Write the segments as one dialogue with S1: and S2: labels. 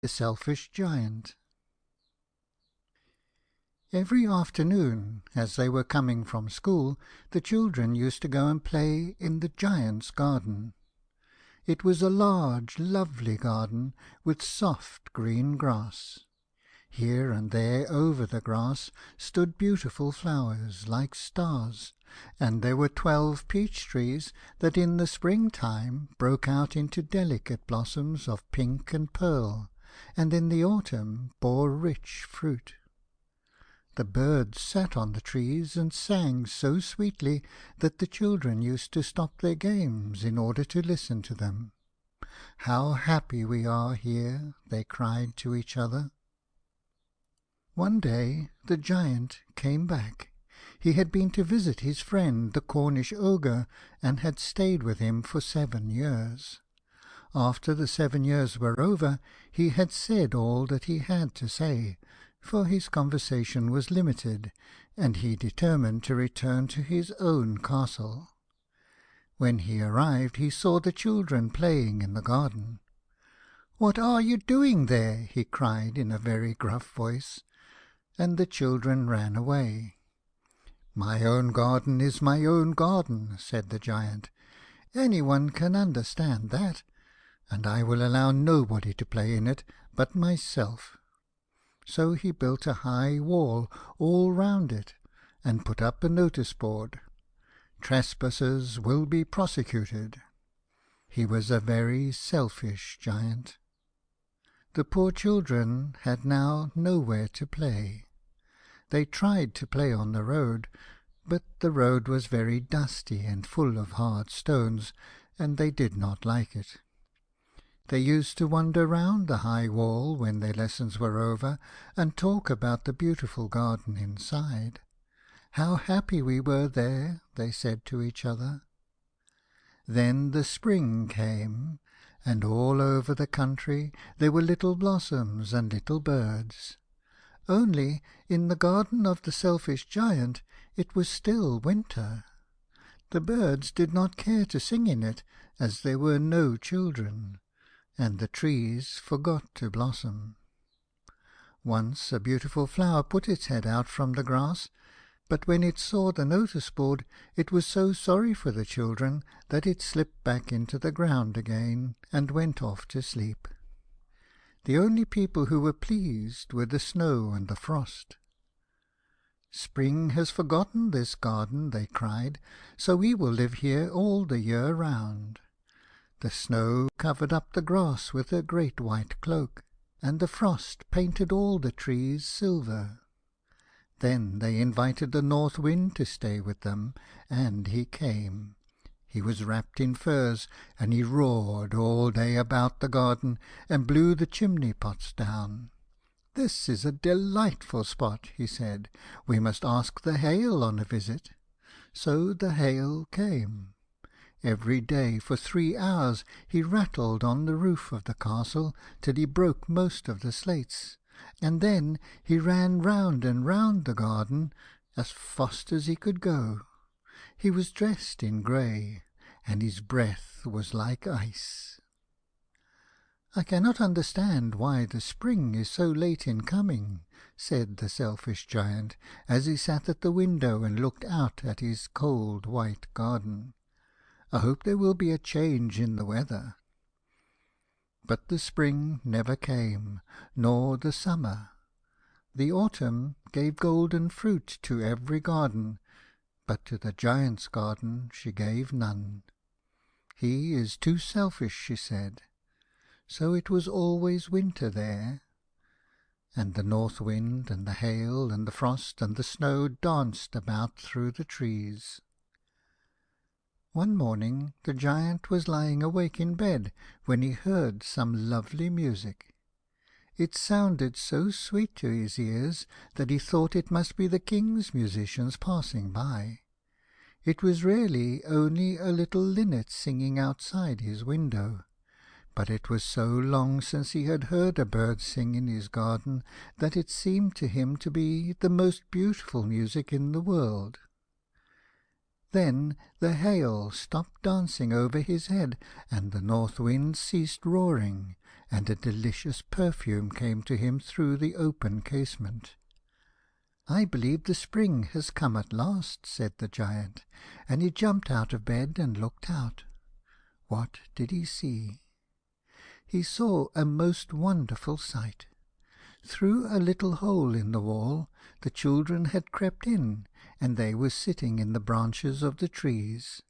S1: The Selfish Giant. Every afternoon, as they were coming from school, the children used to go and play in the giant's garden. It was a large, lovely garden, with soft green grass. Here and there over the grass stood beautiful flowers, like stars, and there were 12 peach trees that in the spring-time broke out into delicate blossoms of pink and pearl, and in the autumn bore rich fruit. The birds sat on the trees and sang so sweetly that the children used to stop their games in order to listen to them. "How happy we are here!" they cried to each other. One day the giant came back. He had been to visit his friend the Cornish ogre, and had stayed with him for 7 years. After the 7 years were over, he had said all that he had to say, for his conversation was limited, and he determined to return to his own castle. When he arrived, he saw the children playing in the garden. "What are you doing there?" he cried in a very gruff voice, and the children ran away. "My own garden is my own garden," said the giant. "Anyone can understand that, and I will allow nobody to play in it but myself." So he built a high wall all round it, and put up a notice board: "Trespassers will be prosecuted." He was a very selfish giant. The poor children had now nowhere to play. They tried to play on the road, but the road was very dusty and full of hard stones, and they did not like it. They used to wander round the high wall when their lessons were over, and talk about the beautiful garden inside. "How happy we were there," they said to each other. Then the spring came, and all over the country there were little blossoms and little birds. Only in the garden of the Selfish Giant it was still winter. The birds did not care to sing in it, as there were no children, and the trees forgot to blossom. Once a beautiful flower put its head out from the grass, but when it saw the notice board it was so sorry for the children that it slipped back into the ground again and went off to sleep. The only people who were pleased were the snow and the frost. "Spring has forgotten this garden," they cried, "so we will live here all the year round." The snow covered up the grass with a great white cloak, and the frost painted all the trees silver. Then they invited the North Wind to stay with them, and he came. He was wrapped in furs, and he roared all day about the garden, and blew the chimney pots down. "This is a delightful spot," he said. "We must ask the hail on a visit." So the hail came. Every day for 3 hours he rattled on the roof of the castle till he broke most of the slates, and then he ran round and round the garden as fast as he could go. He was dressed in grey, and his breath was like ice. "I cannot understand why the spring is so late in coming," said the Selfish Giant, as he sat at the window and looked out at his cold white garden. "I hope there will be a change in the weather." But the spring never came, nor the summer. The autumn gave golden fruit to every garden, but to the giant's garden she gave none. "He is too selfish," she said. So it was always winter there, and the North Wind and the hail and the frost and the snow danced about through the trees. One morning the giant was lying awake in bed when he heard some lovely music. It sounded so sweet to his ears that he thought it must be the king's musicians passing by. It was really only a little linnet singing outside his window, but it was so long since he had heard a bird sing in his garden that it seemed to him to be the most beautiful music in the world. Then the hail stopped dancing over his head, and the north wind ceased roaring, and a delicious perfume came to him through the open casement. "I believe the spring has come at last," said the giant, and he jumped out of bed and looked out. What did he see? He saw a most wonderful sight. Through a little hole in the wall the children had crept in, and they were sitting in the branches of the trees.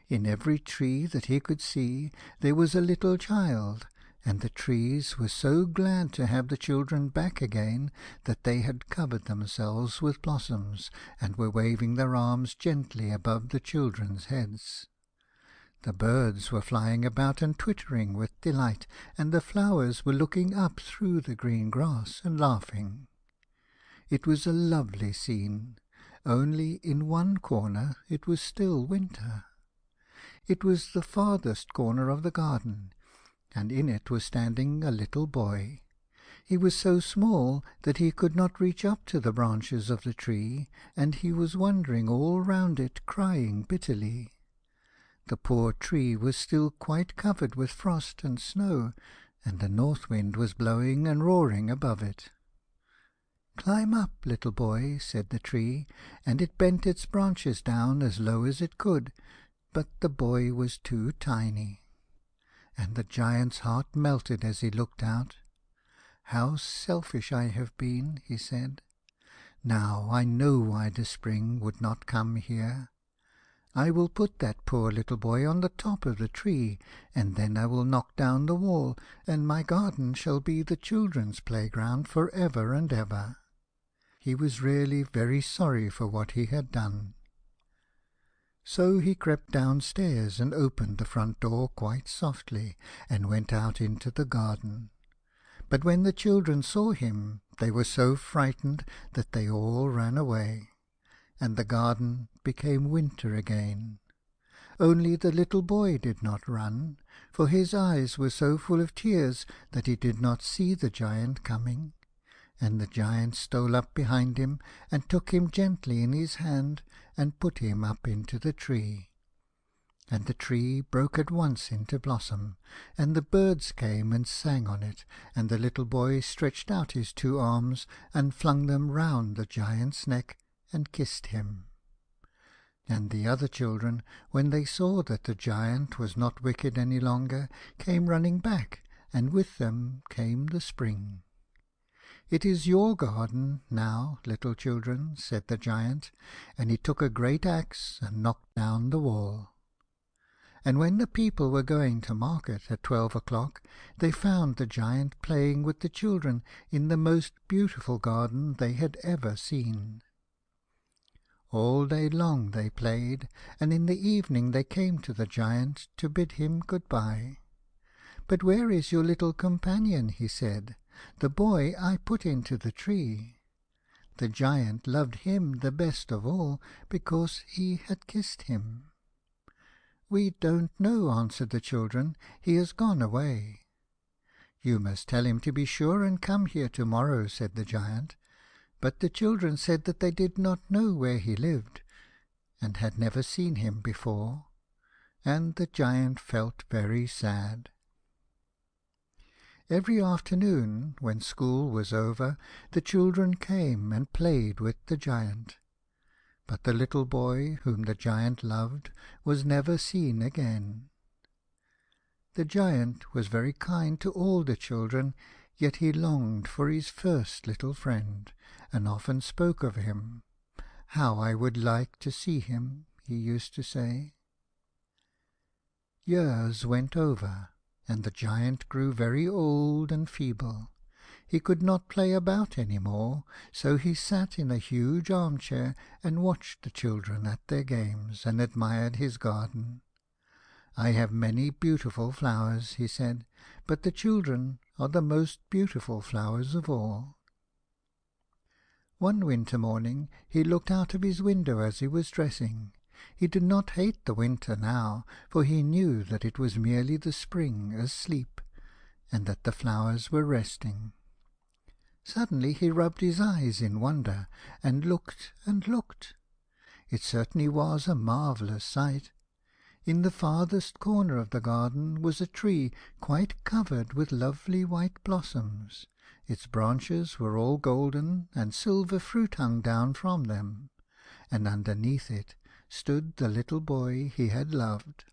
S1: In every tree that he could see there was a little child, and the trees were so glad to have the children back again that they had covered themselves with blossoms, and were waving their arms gently above the children's heads. The birds were flying about and twittering with delight, and the flowers were looking up through the green grass and laughing. It was a lovely scene, only in one corner it was still winter. It was the farthest corner of the garden, and in it was standing a little boy. He was so small that he could not reach up to the branches of the tree, and he was wandering all round it, crying bitterly. The poor tree was still quite covered with frost and snow, and the north wind was blowing and roaring above it. "Climb up, little boy," said the tree, and it bent its branches down as low as it could, but the boy was too tiny. And the giant's heart melted as he looked out. "How selfish I have been," he said. "Now I know why the spring would not come here. I will put that poor little boy on the top of the tree, and then I will knock down the wall, and my garden shall be the children's playground for ever and ever." He was really very sorry for what he had done. So he crept downstairs and opened the front door quite softly, and went out into the garden. But when the children saw him, they were so frightened that they all ran away, and the garden became winter again. Only the little boy did not run, for his eyes were so full of tears that he did not see the giant coming. And the giant stole up behind him, and took him gently in his hand, and put him up into the tree. And the tree broke at once into blossom, and the birds came and sang on it, and the little boy stretched out his 2 arms and flung them round the giant's neck and kissed him. And the other children, when they saw that the giant was not wicked any longer, came running back, and with them came the spring. "It is your garden now, little children," said the giant, and he took a great axe and knocked down the wall. And when the people were going to market at 12 o'clock, they found the giant playing with the children in the most beautiful garden they had ever seen. All day long they played, and in the evening they came to the giant to bid him good-bye. "But where is your little companion?" he said, "the boy I put into the tree." The giant loved him the best of all, because he had kissed him. "We don't know," answered the children, "he has gone away." "You must tell him to be sure and come here to-morrow," said the giant. But the children said that they did not know where he lived, and had never seen him before, and the giant felt very sad. Every afternoon, when school was over, the children came and played with the giant. But the little boy, whom the giant loved, was never seen again. The giant was very kind to all the children, yet he longed for his first little friend, and often spoke of him. "How I would like to see him," he used to say. Years went over, and the giant grew very old and feeble. He could not play about any more, so he sat in a huge armchair and watched the children at their games, and admired his garden. "I have many beautiful flowers," he said, "but the children are the most beautiful flowers of all." One winter morning he looked out of his window as he was dressing. He did not hate the winter now, for he knew that it was merely the spring asleep, and that the flowers were resting. Suddenly he rubbed his eyes in wonder, and looked and looked. It certainly was a marvellous sight. In the farthest corner of the garden was a tree quite covered with lovely white blossoms. Its branches were all golden, and silver fruit hung down from them, and underneath it stood the little boy he had loved.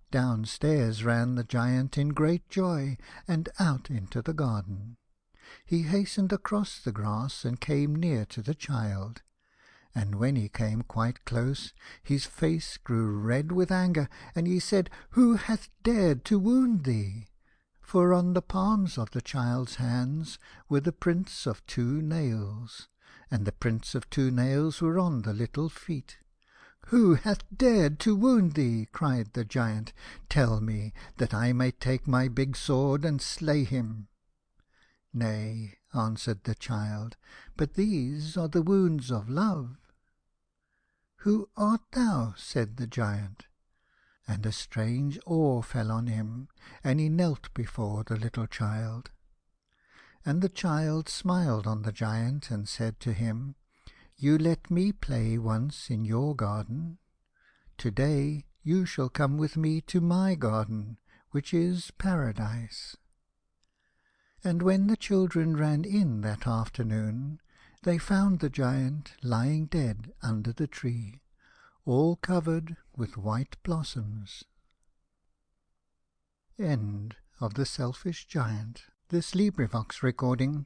S1: Downstairs ran the giant in great joy, and out into the garden. He hastened across the grass and came near to the child. And when he came quite close, his face grew red with anger, and he said, "Who hath dared to wound thee?" For on the palms of the child's hands were the prints of 2 nails, and the prints of 2 nails were on the little feet. "Who hath dared to wound thee?" cried the giant. "Tell me, that I may take my big sword and slay him." "Nay," answered the child, "but these are the wounds of love." "Who art thou?" said the giant. And a strange awe fell on him, and he knelt before the little child. And the child smiled on the giant, and said to him, "You let me play once in your garden. To-day you shall come with me to my garden, which is Paradise." And when the children ran in that afternoon, they found the giant lying dead under the tree, all covered with white blossoms. End of The Selfish Giant. This LibriVox recording